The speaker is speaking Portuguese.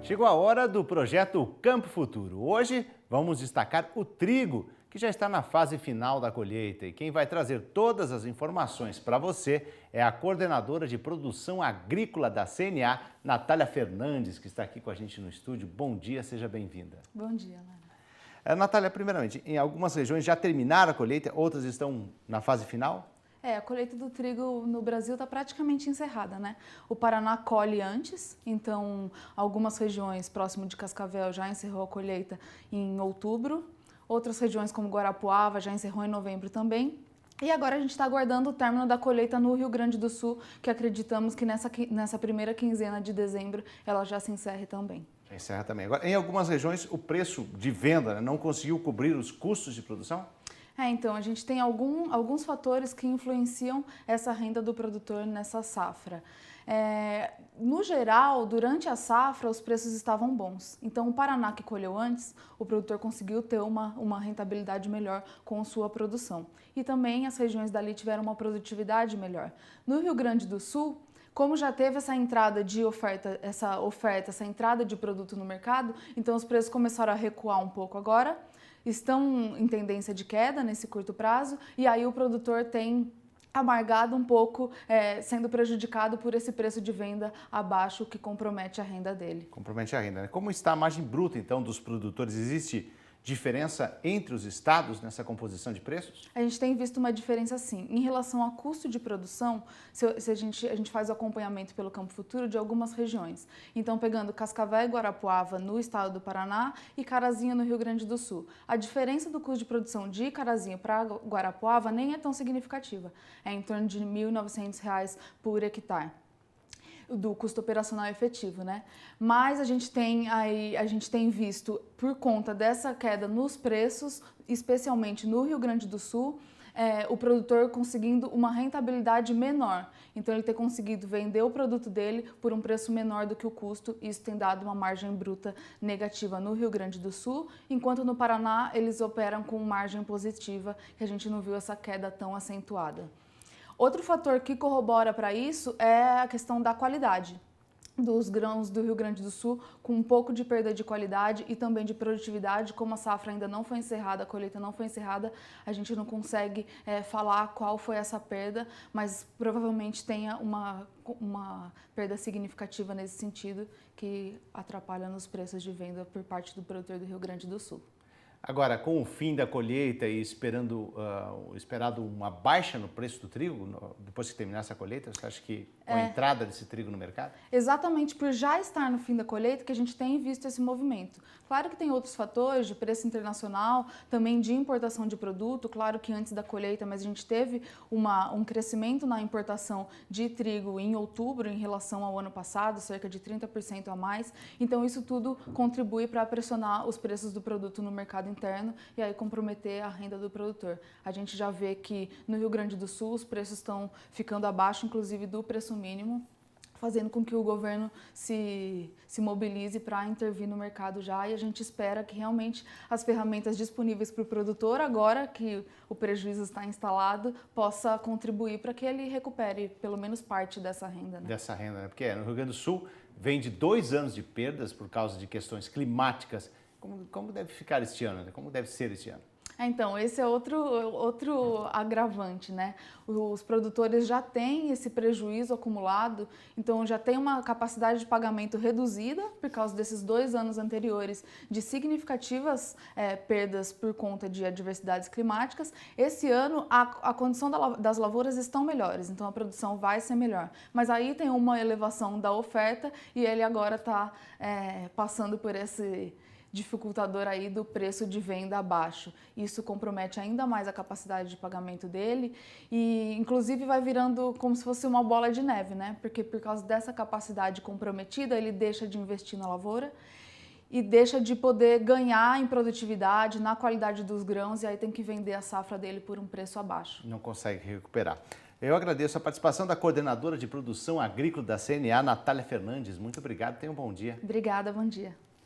Chegou a hora do projeto Campo Futuro. Hoje vamos destacar o trigo, que já está na fase final da colheita. E quem vai trazer todas as informações para você é a coordenadora de produção agrícola da CNA, Natália Fernandes, que está aqui com a gente no estúdio. Bom dia, seja bem-vinda. Bom dia, Lara. Natália, primeiramente, em algumas regiões já terminaram a colheita, outras estão na fase final? A colheita do trigo no Brasil está praticamente encerrada, né? O Paraná colhe antes, então algumas regiões próximo de Cascavel já encerrou a colheita em outubro, outras regiões como Guarapuava já encerrou em novembro também. E agora a gente está aguardando o término da colheita no Rio Grande do Sul, que acreditamos que nessa primeira quinzena de dezembro ela já se encerre também. Já encerra também. Agora, em algumas regiões, o preço de venda não conseguiu cobrir os custos de produção? Então, a gente tem alguns fatores que influenciam essa renda do produtor nessa safra. No geral, durante a safra, os preços estavam bons. Então, o Paraná, que colheu antes, o produtor conseguiu ter uma rentabilidade melhor com sua produção. E também as regiões dali tiveram uma produtividade melhor. No Rio Grande do Sul, como já teve essa entrada de essa entrada de produto no mercado, então os preços começaram a recuar um pouco agora, estão em tendência de queda nesse curto prazo, e aí o produtor tem amargado um pouco, sendo prejudicado por esse preço de venda abaixo que compromete a renda dele. Compromete a renda, né? Como está a margem bruta, então, dos produtores? Existe diferença entre os estados nessa composição de preços? A gente tem visto uma diferença sim. Em relação ao custo de produção, se a gente faz o acompanhamento pelo Campo Futuro de algumas regiões. Então, pegando Cascavel e Guarapuava no estado do Paraná e Carazinho no Rio Grande do Sul. A diferença do custo de produção de Carazinho para Guarapuava nem é tão significativa. É em torno de R$ 1.900 por hectare do custo operacional efetivo, né? Mas a gente tem visto, por conta dessa queda nos preços, especialmente no Rio Grande do Sul, o produtor conseguindo uma rentabilidade menor. Então, ele ter conseguido vender o produto dele por um preço menor do que o custo, e isso tem dado uma margem bruta negativa no Rio Grande do Sul, enquanto no Paraná eles operam com margem positiva, que a gente não viu essa queda tão acentuada. Outro fator que corrobora para isso é a questão da qualidade dos grãos do Rio Grande do Sul, com um pouco de perda de qualidade e também de produtividade. Como a safra ainda não foi encerrada, a colheita não foi encerrada, a gente não consegue falar qual foi essa perda, mas provavelmente tenha uma perda significativa nesse sentido, que atrapalha nos preços de venda por parte do produtor do Rio Grande do Sul. Agora, com o fim da colheita e esperado uma baixa no preço do trigo, depois que terminasse a colheita, você acha que com a entrada desse trigo no mercado? Exatamente por já estar no fim da colheita que a gente tem visto esse movimento. Claro que tem outros fatores de preço internacional, também de importação de produto, claro que antes da colheita, mas a gente teve um crescimento na importação de trigo em outubro em relação ao ano passado, cerca de 30% a mais. Então isso tudo contribui para pressionar os preços do produto no mercado interno e aí comprometer a renda do produtor. A gente já vê que no Rio Grande do Sul os preços estão ficando abaixo, inclusive, do preço mínimo, fazendo com que o governo se mobilize para intervir no mercado já, e a gente espera que realmente as ferramentas disponíveis para o produtor, agora que o prejuízo está instalado, possa contribuir para que ele recupere pelo menos parte dessa renda. Né? Dessa renda, né? Porque no Rio Grande do Sul vem de 2 anos de perdas por causa de questões climáticas. Como deve ficar este ano, né? Como deve ser este ano? Então, esse é outro agravante, né? Os produtores já têm esse prejuízo acumulado, então já tem uma capacidade de pagamento reduzida por causa desses 2 anos anteriores de significativas perdas por conta de adversidades climáticas. Esse ano, a condição das lavouras estão melhores, então a produção vai ser melhor. Mas aí tem uma elevação da oferta e ele agora está passando por esse dificultador aí do preço de venda abaixo. Isso compromete ainda mais a capacidade de pagamento dele e, inclusive, vai virando como se fosse uma bola de neve, né? Porque por causa dessa capacidade comprometida, ele deixa de investir na lavoura e deixa de poder ganhar em produtividade, na qualidade dos grãos, e aí tem que vender a safra dele por um preço abaixo. Não consegue recuperar. Eu agradeço a participação da coordenadora de produção agrícola da CNA, Natália Fernandes. Muito obrigado, tenha um bom dia. Obrigada, bom dia.